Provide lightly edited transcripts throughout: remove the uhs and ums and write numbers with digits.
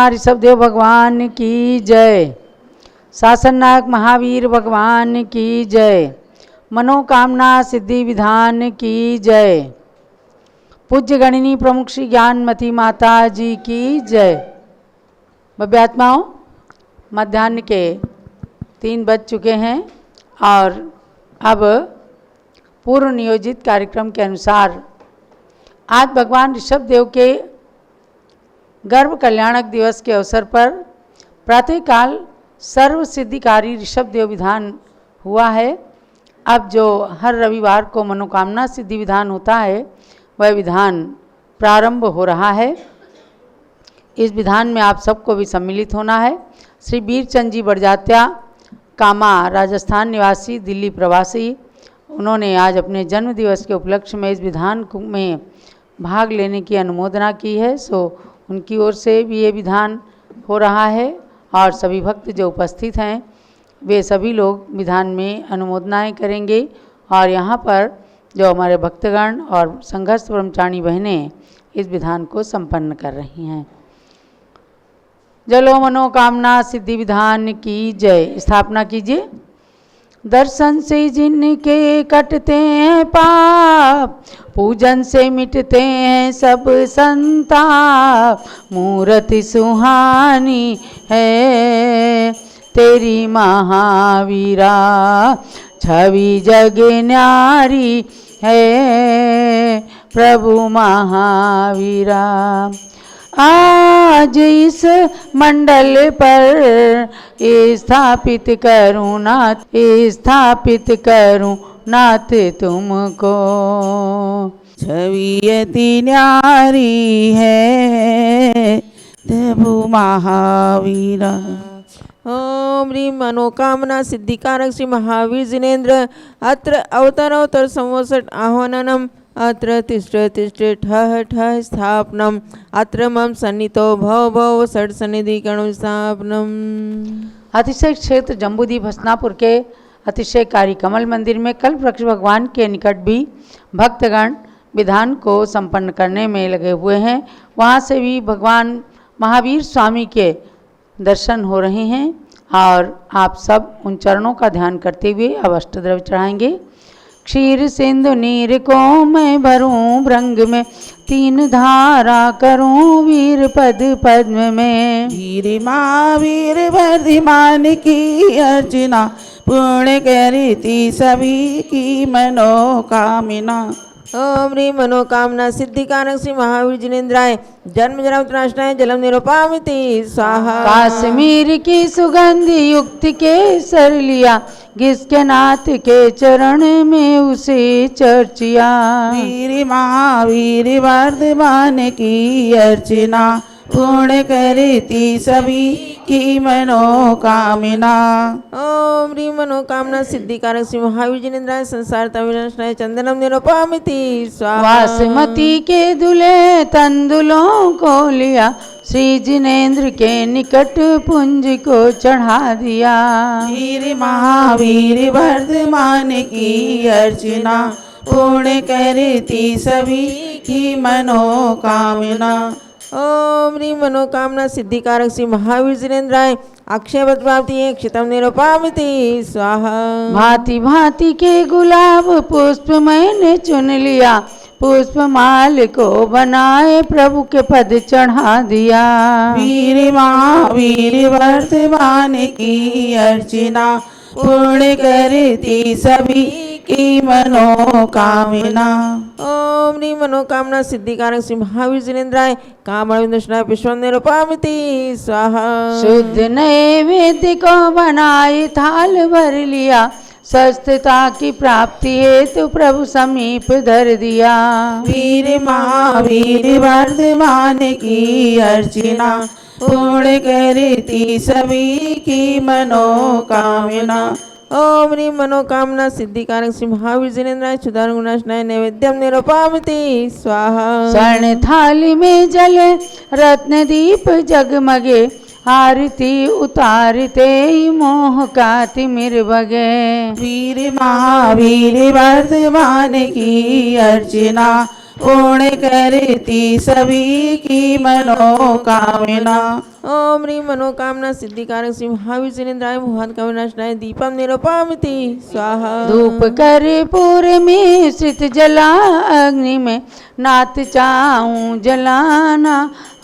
ऋषभदेव भगवान की जय। शासन नायक महावीर भगवान की जय। मनोकामना सिद्धि विधान की जय। पूज्य गणिनी प्रमुख श्री ज्ञानमती माता जी की जय। भव्यात्माओं, मध्याह्न के 3 बज चुके हैं और अब पूर्व नियोजित कार्यक्रम के अनुसार आज भगवान ऋषभदेव के गर्भ कल्याणक दिवस के अवसर पर प्रातःकाल सर्व सिद्धिकारी ऋषभदेव विधान हुआ है। अब जो हर रविवार को मनोकामना सिद्धि विधान होता है वह विधान प्रारंभ हो रहा है। इस विधान में आप सबको भी सम्मिलित होना है। श्री वीरचंद जी बड़जात्या, कामा, राजस्थान निवासी, दिल्ली प्रवासी, उन्होंने आज अपने जन्म दिवस के उपलक्ष्य में इस विधान में भाग लेने की अनुमोदना की है। सो उनकी ओर से भी ये विधान हो रहा है और सभी भक्त जो उपस्थित हैं वे सभी लोग विधान में अनुमोदनाएं करेंगे। और यहाँ पर जो हमारे भक्तगण और संघर्ष ब्रह्मचारिणी बहनें इस विधान को संपन्न कर रही हैं। जलो मनोकामना सिद्धि विधान की जय। स्थापना कीजिए। दर्शन से जिनके कटते हैं पाप, पूजन से मिटते हैं सब संताप। मूर्ति सुहानी है तेरी महावीरा, छवि जग न्यारी है प्रभु महावीरा। आज इस मंडल पर स्थापित करूँ नाथ तुमको, छवि अति न्यारी है प्रभु महावीरा। ओम ह्रीं मनोकामना सिद्धिकारक श्री महावीर जिनेन्द्र अत्र अवतरोत्तर संवत्सर आह्वाननम अत्र तिष्ठ ठः ठः स्थापनम अत्र मम सन्नितो भव भव षड सन्निधि कणु स्थापनम। अतिशय क्षेत्र जम्बूद्वीप हसनापुर के अतिशयकारी कमल मंदिर में कल्प वृक्ष भगवान के निकट भी भक्तगण विधान को संपन्न करने में लगे हुए हैं। वहाँ से भी भगवान महावीर स्वामी के दर्शन हो रहे हैं और आप सब उन चरणों का ध्यान करते हुए अब अष्टद्रव्य चढ़ाएंगे। क्षीर सिंधु नीर को मैं भरूं भृंग में, 3 धारा करूं वीर पद पद्म में। वीर महावीर वर्धमान की अर्चना, पूर्ण करती सभी की मनोकामना। ओम ह्रीं मनोकामना सिद्धिकारक श्री महावीर जिनेन्द्राय जन्म जन्म त्रासनाय जलम निरुपामिति स्वाहा। काश्मीर की सुगंध युक्त के सर लिया, जिसके नाथ के चरण में उसे चर्चिया। वीर महावीर वर्धमान की अर्चना, पूर्ण करती सभी की मनोकामना। ओम ह्रीं मनोकामना सिद्धिकारक श्री महावीर जिनेन्द्राय संसार तविनाशनाय चंदनम निरुपामिति स्वाहा। वासमती के दुले तंदुलों को लिया, श्री जिनेन्द्र के निकट पुंज को चढ़ा दिया। वीर महावीर वर्धमान की अर्चना, पूर्ण करती सभी की मनोकामना। ओम ह्रीं मनोकामना सिद्धिकारक श्री महावीर जिनेन्द्राय अक्षय प्राप्ति क्षितम निरुपामिति स्वाहा। भांति भांति के गुलाब पुष्प मैंने चुन लिया, पुष्पमाल को बनाए प्रभु के पद चढ़ा दिया। वीर महावीर वर्धमान की अर्चना, पूर्ण करती सभी की मनोकामना। ओम ह्रीं मनोकामना सिद्धिकारक श्री महावीर जिनेन्द्राय कामविनाशनाय पुष्पम निरुपामिति स्वाहा। शुद्ध नैवेद्य को बनाए थाल भर लिया, स्वस्थता की प्राप्ति हेतु प्रभु समीप धर दिया। वीर महावीर वर्धमान की अर्चना, पूर्ण करती सभी की मनोकामना। ओम ह्रीं मनोकामना सिद्धिकारक श्री महावीर जिनेन्द्राय क्षुधार गुणाशनाय नैवेद्यम निरुपामिति स्वाहा। स्वर्ण थाली में जले रत्न दीप जगमगे, आरती उतारते ही मोह का तिमिर बगे। वीर महावीर वर्धमान की अर्चना, पूर्ण करती सभी की मनोकामना। ओम ह्रीं मनोकामना सिद्धिकारक श्री महावीर जिनेन्द्राय मोहात का विनाशनाय दीपम निरुपामिति स्वाहा। धूप कर्पूर मिश्रित जला अग्नि में नाथ चाहूं जलाना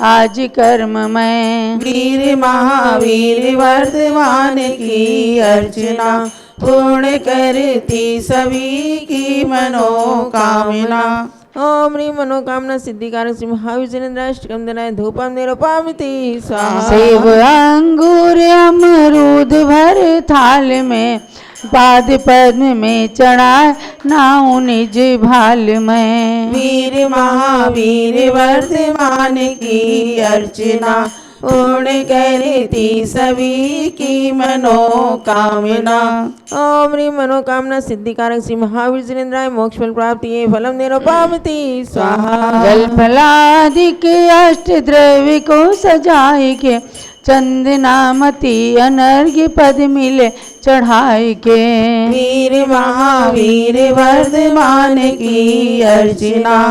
आज कर्म में। वीर महावीर वर्धमान की अर्चना पूर्ण करती सभी की मनोकामना। ओम ह्रीं मनोकामना सिद्धिकारक श्री महावीर जिनेन्द्राय अष्टकंदनाय धूपम निरुपामिति स्वाहा। सेव अंगूर अमरूद भर थाल में पाद पद्म में चढ़ाए नाउ निज भाल में। वीर महावीर वर्धमान की अर्चना पूर्ण करती सभी की मनोकामना। ओम ह्रीं मनोकामना सिद्धिकारक श्री महावीर जिनेन्द्राय मोक्ष फल प्राप्ति फलम निरुपामिति स्वाहा। जल फलादिक अष्ट द्रव्य को सजाए के चंदनामती अनर्घ्य पद मिले चढ़ाई के। वीर महावीर वर्धमान की अर्चना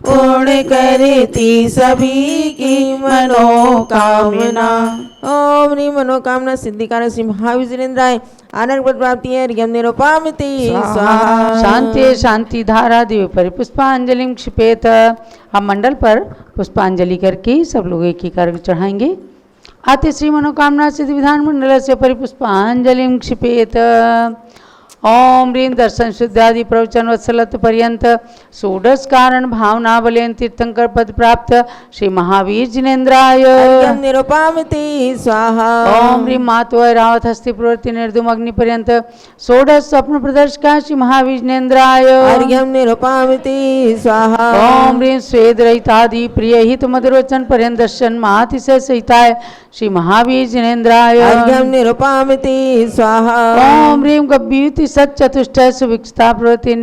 पूर्ण करती सभी की मनोकामना। ओम ह्रीं मनोकामना सिद्धिकारक श्री महावीर जिनेन्द्राय आनंद पद प्राप्ति है अर्घ्यम निरुपामिति स्वाहा। शांति शांति धारा दिव्य पर पुष्पांजलि क्षिपेत। हम मंडल पर पुष्पांजलि करके सब लोग एक ही कार्य चढ़ाएंगे। आते श्री मनोकामना सिद्धि विधान मंडल से परिपुष्पांजलि क्षिपेत। ओम ह्रीं दर्शन शुद्धादि प्रवचन वत्सलत पर्यंत षोडश कारण भावना बलेन तीर्थंकर पद प्राप्त श्री महावीर जिनेन्द्राय अर्घ्यम निरुपामिति स्वाहा। ओम ह्रीं मातु रावत हस्ति प्रवृत्ति निर्धूम अग्नि पर्यंत षोडश स्वप्न प्रदर्शका श्री महावीर जिनेन्द्राय अर्घ्यम निरुपामिति स्वाहा। ओम ह्रीं स्वेद रहितादि प्रिय हित मधुर वचन पर्यंत दर्शन महातिशय सहिताय श्री महावीर जिनेन्द्राय अर्घ्यम निरुपामिति स्वाहा। ओम ह्रीं गभ्युति सत चतुष्टय सुविक्षता प्रवृत्ति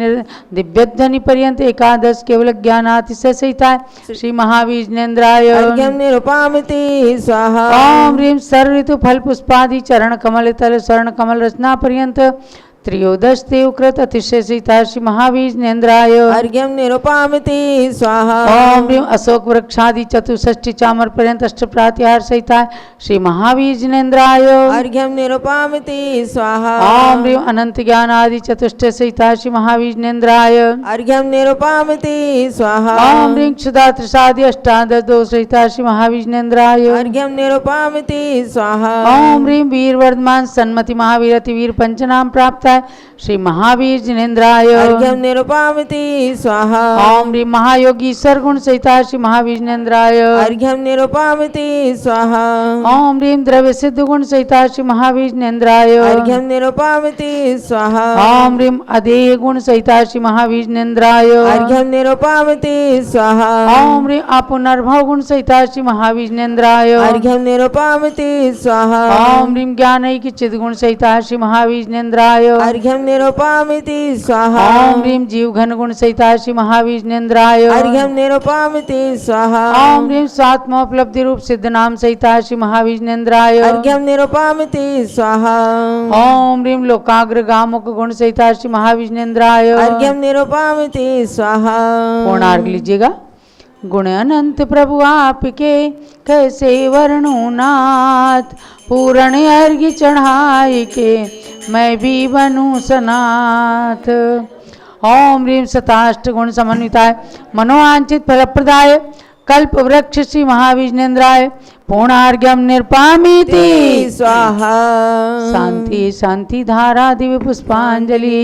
दिव्य ध्वनि पर्यंत एकादश केवल ज्ञानातिशय सहिताय श्री महावीर जिनेन्द्राय अर्घ्यम निरुपामिति स्वाहा। ओम ह्रीं सर्व ऋतु फल पुष्पादि चरण कमल तल स्वर्ण कमल रचना पर्यंत त्रयोदश देवकृत अतिशय सहिताय श्री महावीर जिनेन्द्राय अर्घ्यम निरुपामिति स्वाहा। ओम ह्रीं अशोक वृक्षादि चतुष्षष्टि चामर पर्यंत अष्ट प्रातिहार सहिताय श्री महावीर जिनेन्द्राय अर्घ्यम निरुपामिति स्वाहा। ओम ह्रीं अनंत ज्ञान आदि चतुष्टय सहिताय श्री महावीर जिनेन्द्राय अर्घ्यम निरुपामिति स्वाहा। ओम ह्रीं क्षुधा त्रिषादि अष्टादश दोष सहिताय श्री महावीर जिनेन्द्राय अर्घ्यम निरुपामिति स्वाहा। ओम ह्रीं वीर वर्धमान सन्मति महावीर अति वीर पंचनाम प्राप्त श्री महावीर जिनेन्द्राय अर्घ्यम निरुपामिति स्वाहा। ओम ह्रीं महायोगी सर्गुण सहिताय श्री महावीर जिनेन्द्राय अर्घ्यम निरुपामिति स्वाहा। ओम ह्रीं द्रव्य सिद्ध गुण सहिताय श्री महावीर जिनेन्द्राय अर्घ्यम निरुपामिति स्वाहा। ओम ह्रीं अधेय गुण सहिताय श्री महावीर जिनेन्द्राय अर्घ्यम निरुपामिति स्वाहा। ओम ह्रीं अपुनर्भव गुण सहिताय श्री महावीर जिनेन्द्राय अर्घ्यम निरुपामिति स्वाहा। ओम ह्रीं ज्ञानैक चिद गुण सहिताय श्री महावीर जिनेन्द्राय अर्घ्यम निरुपामिति स्वाहा। ओम ह्रीं जीव घन गुण सहिताय श्री महावीर जिनेन्द्राय अर्घ्यम निरुपामिति स्वाहा। ओम ह्रीं स्वात्मोपलब्धि रूप सिद्ध नाम सहिताय श्री महावीर जिनेन्द्राय अर्घ्यम निरुपामिति स्वाहा। ओम ह्रीं लोकाग्र गामुक गुण सहिताय श्री महावीर जिनेन्द्राय अर्घ्यम निरुपामिति स्वाहा। पूर्णार्घ लीजिएगा। गुण अनंत प्रभु आपके कैसे वर्णूं नाथ, पूर्ण अर्घ्य चढ़ाई के मैं भी बनूं सनाथ। ओम ह्रीं शताष्ट गुण समन्विताय मनोवांछित फलप्रदाय कल्प वृक्ष श्री महावीर जिनेन्द्राय पूर्णार्घ्यम निरुपामिति स्वाहा। शांति शांति धारा दिव्य पुष्पांजलि।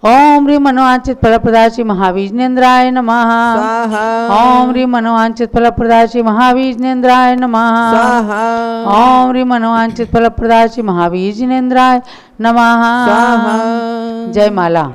ओम ह्रीं मनोवांछित फलप्रदाय श्री महावीर जिनेन्द्राय नमः। स्वाहा। ओम ह्रीं मनोवांछित फलप्रदाय श्री महावीर जिनेन्द्राय नमः। स्वाहा। ओम ह्रीं मनोवांछित फलप्रदाय श्री महावीर जिनेन्द्राय नमः। स्वाहा। जय माला।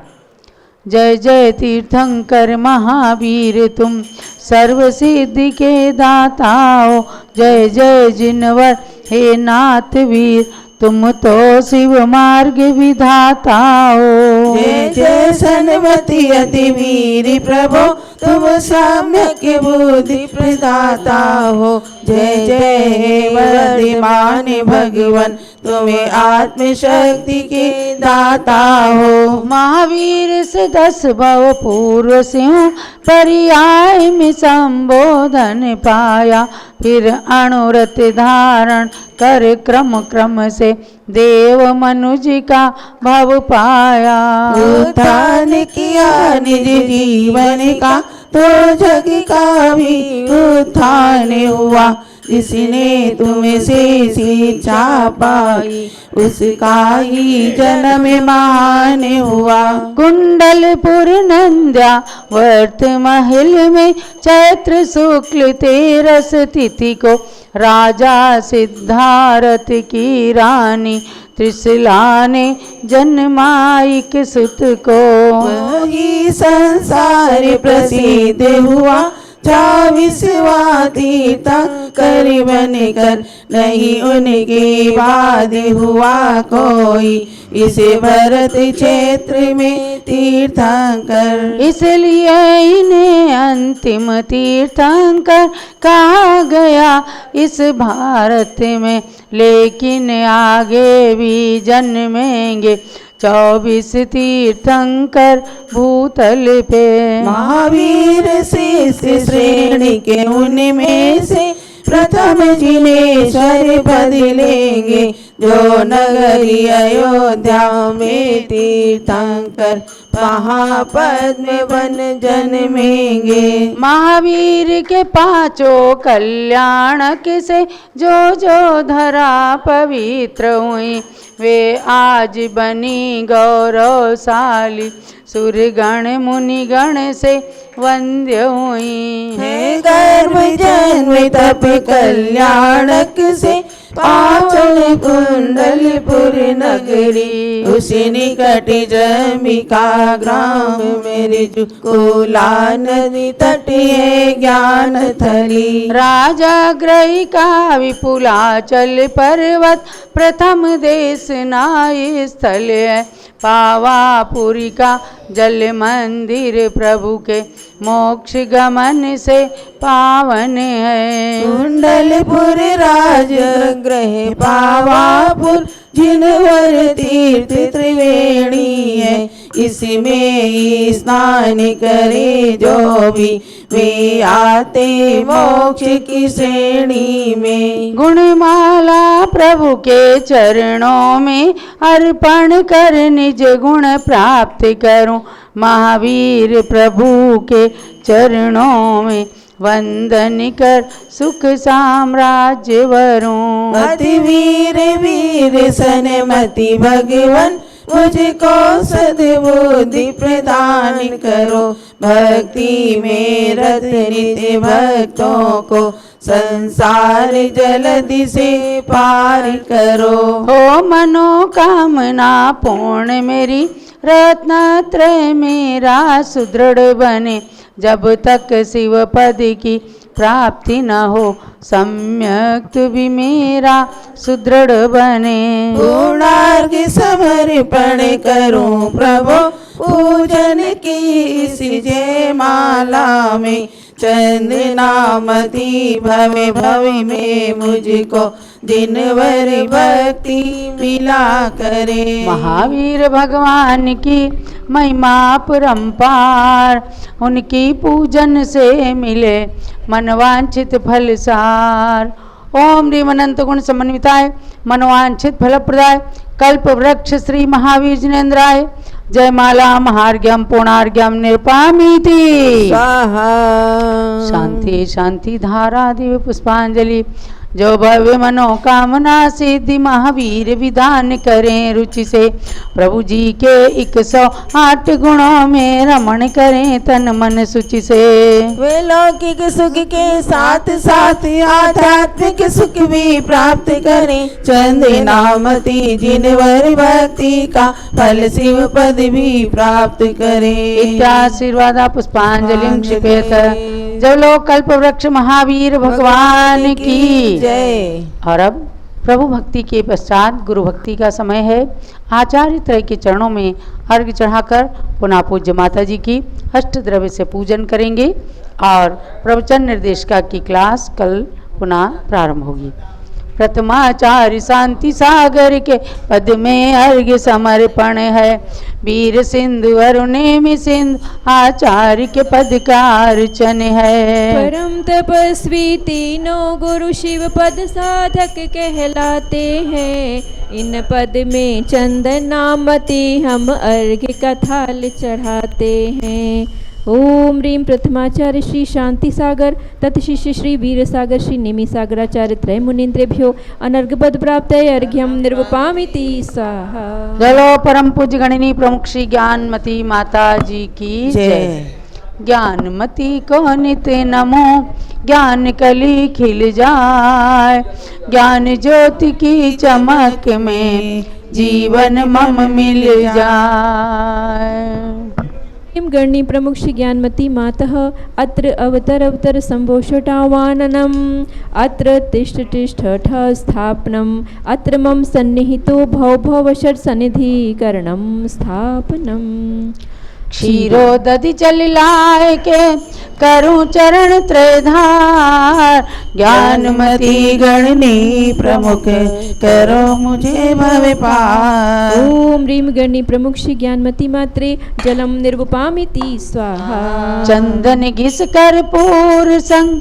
जय जय तीर्थंकर महावीर तुम सर्व सिद्धि के दाता हो। जय जय जिनवर हे नाथ वीर तुम तो शिव मार्ग विधाता हो। जय जय सन्मति अति वीर प्रभो तुम सम्यक बुद्धि प्रदाता हो। जय जय हे वर्धमान भगवन तुम्हें आत्मशक्ति के दाता हो। महावीर से 10 भव पूर्व सिंह पर्याय में संबोधन पाया, फिर अनुरत धारण कर क्रम क्रम से देव मनुज का भव पाया। उत्थान किया निज जीवन का, तो जग का भी उत्थान हुआ। जिसने तुम्हें से शिक्षा पाई, उसका ही जन्म महान हुआ। कुंडलपुर नंद्या वर्त महल में चैत्र शुक्ल 13 तिथि को राजा सिद्धारथ की रानी त्रिशला ने जन्माइक सुत को। वही संसार प्रसिद्ध हुआ, 24वां तीर्थंकर बनकर, नहीं उनके बाद हुआ कोई इस भरत क्षेत्र में तीर्थंकर। इसलिए इन्हें अंतिम तीर्थंकर कहा गया इस भारत में, लेकिन आगे भी जन्मेंगे 24 तीर्थंकर भूतल पे। महावीर शिष्य श्रेणी के उनमें से प्रथम जिनेश्वर पद लेंगे, जो नगरी अयोध्या में तीर्थंकर महापद में बन जन्मेंगे। महावीर के 5 कल्याणक से जो धरा पवित्र हुई, वे आज बनी गौरवशाली, सुरगण मुनिगण से वंद्य हुई। है गर्भ जन्म तप कल्याणक से पाचन कुंडलपुर नगरी, उसी निकट जमिका ग्राम मेरे कोला नदी तट है ज्ञान थली। राजा ग्रही का विपुलाचल पर्वत प्रथम देश नाय स्थल है, पावापुरी का जल मंदिर प्रभु के मोक्ष गमन से पावन है। कुंडलपुर राजगृह पावापुर जिनवर तीर्थ त्रिवेणी है, इसमें स्नान करे जो भी वे आते मोक्ष की श्रेणी में। गुणमाला प्रभु के चरणों में अर्पण कर निज गुण प्राप्त करूं, महावीर प्रभु के चरणों में वंदन कर सुख साम्राज्य वरूं। अति वीर वीर सनमति भगवन, मुझको सद्बुद्धि प्रदान करो। भक्ति में रत नित्य भक्तों को संसार जलधि से पार करो। हो मनोकामना पूर्ण मेरी, रत्नत्रय मेरा सुदृढ़ बने, जब तक शिव पद की प्राप्ति न हो, सम्यक भी मेरा सुदृढ़ बने। पूर्णार्घ समर्पण करूं प्रभु, पूजन की इस जय माला में। चंदनामती भवे भवे में मुझको दिनवर भक्ति मिला करे। महावीर भगवान की महिमा परंपार, उनकी पूजन से मिले मनवांछित फल सार। ओम ह्रीम अनंत गुण समन्विताय मनवांछित फल प्रदाय कल्प वृक्ष श्री महावीर जिनेन्द्राय। जय माला महार्घ्यम पूर्णार्घ्यम निरपामीति। शांति शांति धारा दिव्य पुष्पांजलि। जो भव्य मनोकामना सिद्धि महावीर विधान करें रुचि से, प्रभु जी के 108 गुणों में रमण करें तन मन सुचि से। वे लौकिक सुख के साथ साथ आध्यात्मिक सुख भी प्राप्त करें। चंदनामती जिनवर भक्ति का फल शिव पद भी प्राप्त करें। इत्याशीर्वादा पुष्पांजलि क्षिपेत। जब लोग कल्प वृक्ष महावीर भगवान की जय। और अब प्रभु भक्ति के पश्चात गुरु भक्ति का समय है। आचार्य त्रय के चरणों में अर्घ्य चढ़ाकर पुनः पूज्य माता जी की अष्ट द्रव्य से पूजन करेंगे और प्रवचन निर्देशिका की क्लास कल पुनः प्रारंभ होगी। प्रथमाचार्य शांति सागर के पद में अर्घ्य समर्पण है। वीर सिंधु अरुणेमि सिंधु आचार्य के पद का अर्चन है। परम तपस्वी तीनों गुरु शिव पद साधक कहलाते हैं। इन पद में चंदनामति हम अर्घ्य का थाल चढ़ाते हैं। ओम ह्रीं प्रथमाचार्य श्री शांति सागर तत्शिष्य श्री वीर सागर श्री निमि सागराचार्य त्रय मुनीन्द्रेभ्यो अनर्घपद प्राप्त अर्घ्यम निर्वपामिति स्वाहा। चलो परम पूज्य गणिनी प्रमुख श्री ज्ञानमती माता जी की जय। ज्ञानमती को नित्य नमो, ज्ञान कली खिल जाए, ज्ञान ज्योति की चमक में जीवन मम मिल जाए। गणी प्रमुख श्री ज्ञानमती मातः अत्र अवतर संभोषटावाननम अत्र तिष्ठ तिष्ठ ठ स्थापनम अत्र मम सन्निहितो भव षट् सन्निधिकरणम स्थापनम। क्षीरो दधि जल लाय के करूं चरण त्रयधार, ज्ञानमती गणनी प्रमुख करो मुझे भव पार। ओम ह्रीं गणी प्रमुख श्री ज्ञानमती मात्रे जलम निर्वपामिति स्वाहा। चंदन घिस कर्पूर संग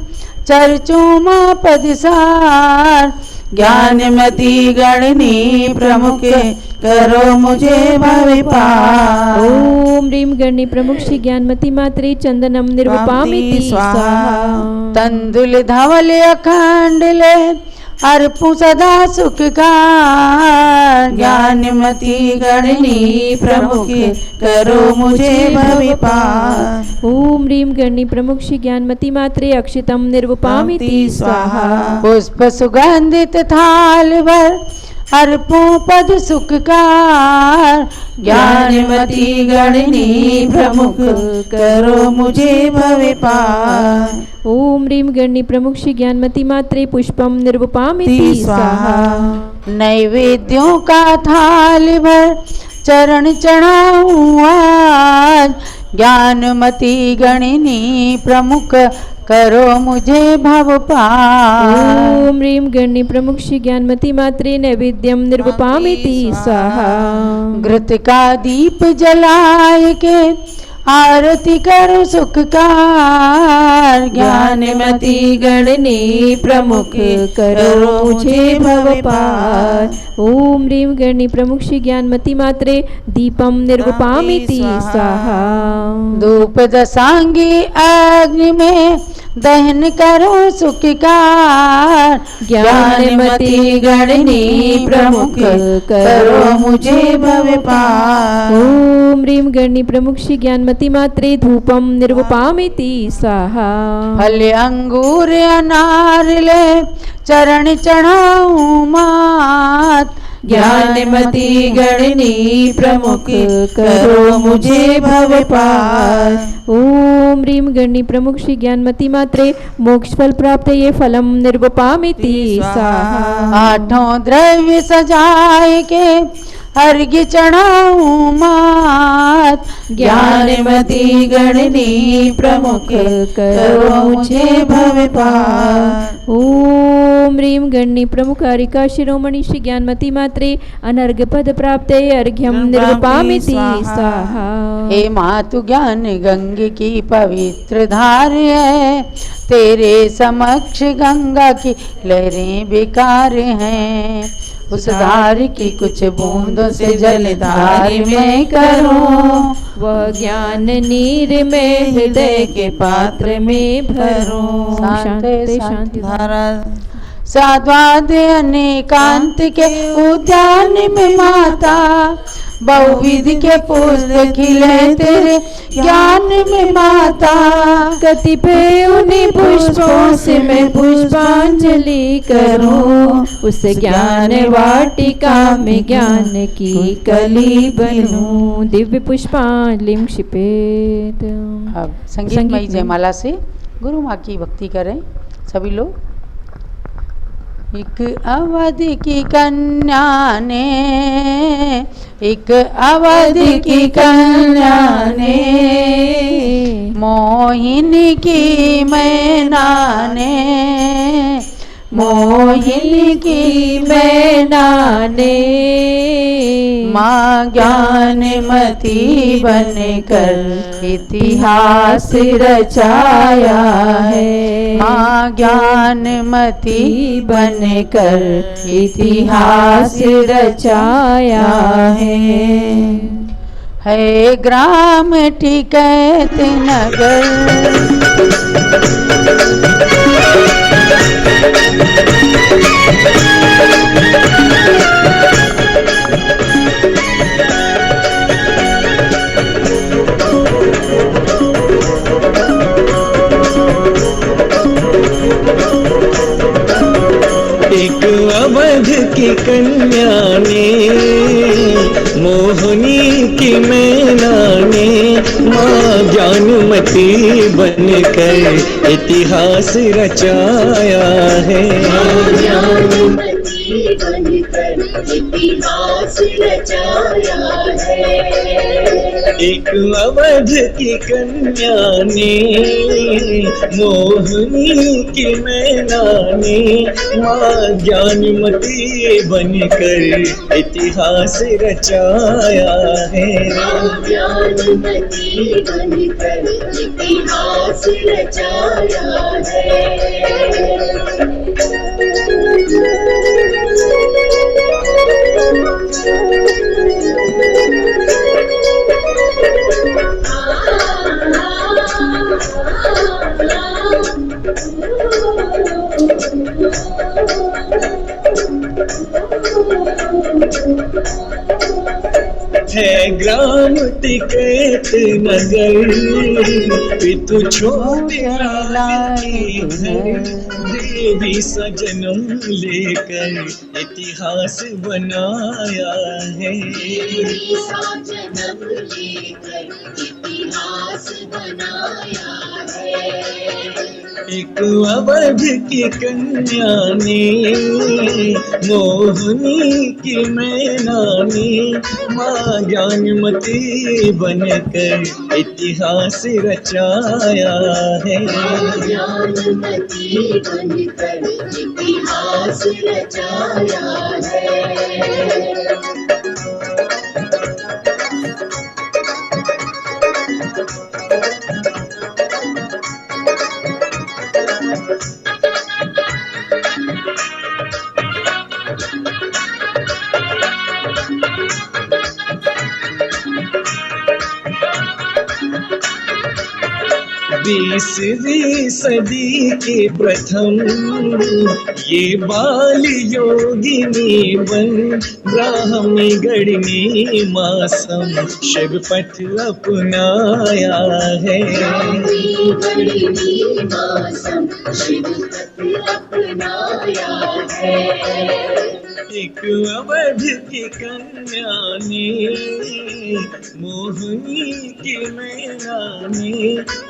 चर्चूमा पदसार, ज्ञानमती गणनी प्रमुख करो मुझे भव पार। ओम ह्रीं गणी प्रमुख श्री ज्ञानमती मात्रे चंदनम निर्वपामिति स्वाहा। तंदुल धवल अखंड ले अर्पू सदा सुख का, ज्ञानमती गणनी प्रमुख करो मुझे भव पार। ओम ह्रीं गणी प्रमुख श्री ज्ञानमती मात्रे अक्षितम निर्वपामिति स्वाहा। पुष्प सुगंधित थाल भर अर्पू पद सुख कार, ज्ञानमती गणनी प्रमुख करो मुझे भव पार। ओम ह्रीं गणी प्रमुख श्री ज्ञानमती मात्रे पुष्पम निर्वपामिति स्वाहा। नैवेद्यों का थाल भर चरण चढ़ाऊं आज, ज्ञानमती गणनी प्रमुख करो मुझे भव पार। ओम ह्रीं गणी प्रमुख श्री ज्ञानमती मात्रे नैवेद्यम निर्वपामिति स्वाहा। घृत का दीप जलाए के आरती करो सुख कार, ज्ञानमती गणनी प्रमुख करो मुझे भव पार। ओम ह्रीं गणी प्रमुख श्री ज्ञानमती मात्रे दीपम निर्वपामिति स्वाहा। धूप दसांगी अग्नि में दहन करो सुख कार, ज्ञानमती गणनी प्रमुख करो मुझे भव पार। ओम ह्रीं गणी प्रमुख श्री ज्ञानमती मात्रे धूपम निर्वपामिति स्वाहा। फल अंगूर अनार ले चरण चढ़ाऊं मात, ज्ञानमती गणनी प्रमुख करो मुझे भव पार। ओम ह्रीं गणी प्रमुख श्री ज्ञानमती मात्रे मोक्ष फल प्राप्त ये फलम निर्वपामिति स्वाहा। आठों द्रव्य सजाए के अर्घ्य चढ़ाऊं मात, ज्ञानमती गणनी प्रमुख करो मुझे भव पार। ओम ह्रीं गणी प्रमुख हरिका शिरोमणि श्री ज्ञानमती मात्रे अनर्घ पद प्राप्त अर्घ्यम निर्वपामिति स्वाहा। हे मातु ज्ञान गंगे की पवित्र धार है, तेरे समक्ष गंगा की लहरें बेकार हैं, उस धार की कुछ बूंदों से जलधार में करूं, वह ज्ञान नीर में हृदय के पात्र में भरूं। शांति शांति धारा साद्वाद अनेकांत के उद्यान में माता, बहुविध के पुष्प खिले तेरे ज्ञान में माता, कतिपय उन्हीं पुष्पों से मैं पुष्पांजलि करूं, उस ज्ञान वाटिका में ज्ञान की कली बनूं, दिव्य पुष्पांजलि क्षिपेत। अब संगीतमयी जयमाला से गुरु माँ की भक्ति करें सभी लोग। एक अवध की कन्या ने, एक अवध की कन्या ने, मोहिनी की मैना ने, मोहिनी की मैना ने माँ ज्ञानमती बनकर इतिहास रचाया है। माँ ज्ञानमती बनकर इतिहास रचाया है ग्राम टिकैत नगर। एक अवध की कन्या ने मोहिनी की मैना ने माँ ज्ञानमती बनकर इतिहास रचाया है। ज्ञानमती बनकर इतिहास रचाया है। एक अवध की कन्या ने मोहिनी की मैना ने माँ ज्ञानमती बनकर इतिहास रचाया है। ज्ञानमती बनकर इतिहास रचाया है ग्राम टिकैत नगर पितु छोटे लाल की घर। देवी सा जन्म लेकर इतिहास बनाया है। देवी सा जन्म लेकर इतिहास बनाया है। एक अवध की कन्या ने मोहिनी की मैना ने माँ ज्ञानमती बनकर इतिहास रचाया है। ज्ञानमती बनकर इतिहास रचाया है। बीसवीं सदी के प्रथम ये बाल योगिनी बन ब्राह्मी गढ़नी मासम शिव पथ अपनाया है। एक अवध की कन्या ने मोहिनी की मैना ने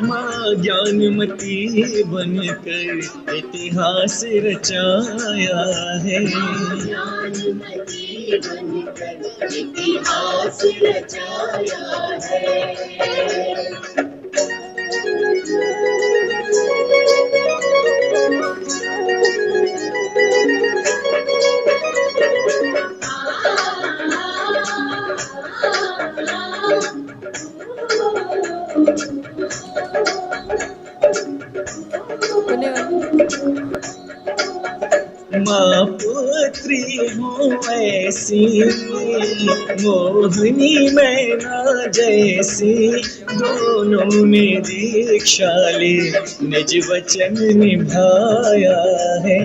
माँ ज्ञानमती बनकर इतिहास रचाया है। ज्ञानमती बनकर इतिहास रचाया है। माँ पुत्री हूँ ऐसी मोहिनी मैना जैसी दोनों ने दीक्षा ली निज वचन निभाया है।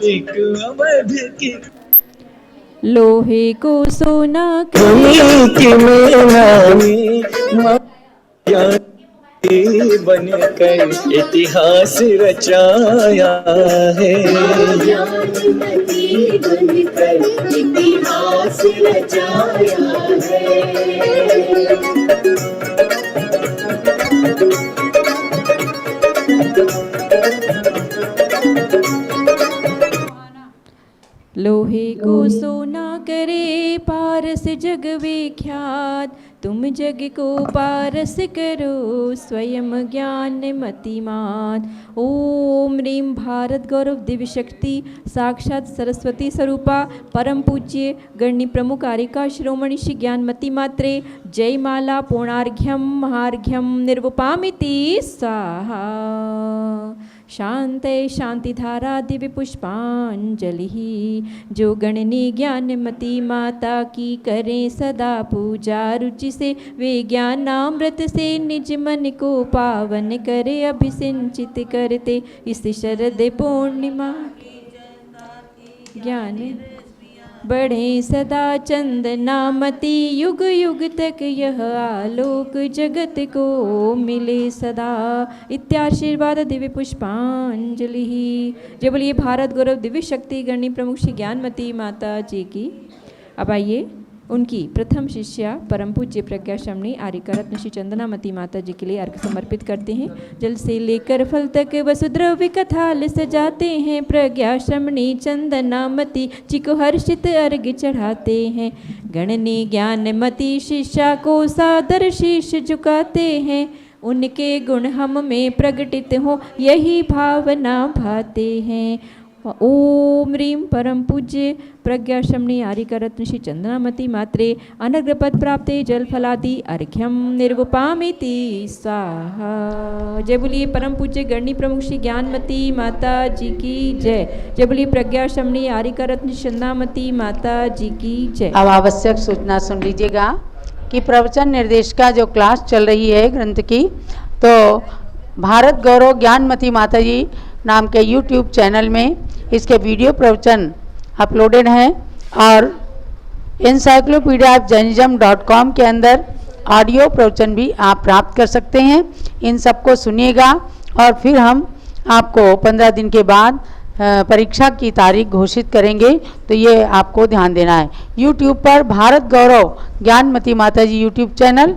एक अवध की लोहे को सोना की मैना बनकर इतिहास रचाया है। ज्ञानमती बनकर इतिहास रचाया है। लोहे को सोना करे पारस जग विख्यात तुम जग को पारस करो स्वयं ज्ञान मतिमान। ओम ह्रीं भारत गौरव दिव्य शक्ति साक्षात सरस्वती स्वरूपा परम पूज्य गण्य प्रमुख आरिका शिरोमणि श्री ज्ञानमती मात्रे जय माला पूर्णार्घ्यम महार्घ्यम निर्वपामिति स्वाहा। शांते शांतिधारा दिव्य पुष्पांजलि। जो गणनी ज्ञानमती माता की करें सदा पूजा रुचि से, वे ज्ञानामृत से निज मन को पावन करे अभिसिंचित करते इस शरद पूर्णिमा ज्ञान बढ़े सदा चंदनामती। युग युग तक यह आलोक जगत को मिले सदा। इत्याशीर्वाद दिव्य पुष्पांजलि। जय बोलिए भारत गौरव दिव्य शक्ति गणनी प्रमुख श्री ज्ञानमती माता जी की। अब आइए उनकी प्रथम शिष्या परम पूज्य प्रज्ञा शमनी आरिका रत्न श्री चंदनामती माता जी के लिए अर्घ समर्पित करते हैं। जल से लेकर फल तक वसुद्रव्य कथाल सजाते हैं। प्रज्ञा शमनी चंदनामती जी को हर्षित अर्घ चढ़ाते हैं। गणनी ज्ञानमती शिष्या को सादर शीश झुकाते हैं। उनके गुण हम में प्रकटित हो यही भावना भाते हैं। ओम ह्रीं परम पूज्य प्रज्ञा शमनी आरिका रत्न श्री चंदनामती मात्रे अनग्र पद प्राप्ते जल फलादि अर्घ्यम निर्वपामिति स्वाहा। जय बोलिए परम पूज्य गणनी प्रमुख श्री ज्ञानमती माता जी की जय। जय बोलिए प्रज्ञा शमनी आरिका रत्न श्री चंदनामती माता जी की जय। अब आवश्यक सूचना सुन लीजिएगा कि प्रवचन निर्देशिका जो क्लास चल रही है ग्रंथ की, तो भारत गौरव ज्ञानमती माता जी नाम के YouTube चैनल में इसके वीडियो प्रवचन अपलोडेड हैं और encyclopedia.jainism.com के अंदर ऑडियो प्रवचन भी आप प्राप्त कर सकते हैं। इन सबको सुनिएगा और फिर हम आपको 15 दिन के बाद परीक्षा की तारीख घोषित करेंगे, तो ये आपको ध्यान देना है। YouTube पर भारत गौरव ज्ञानमती माता जी YouTube चैनल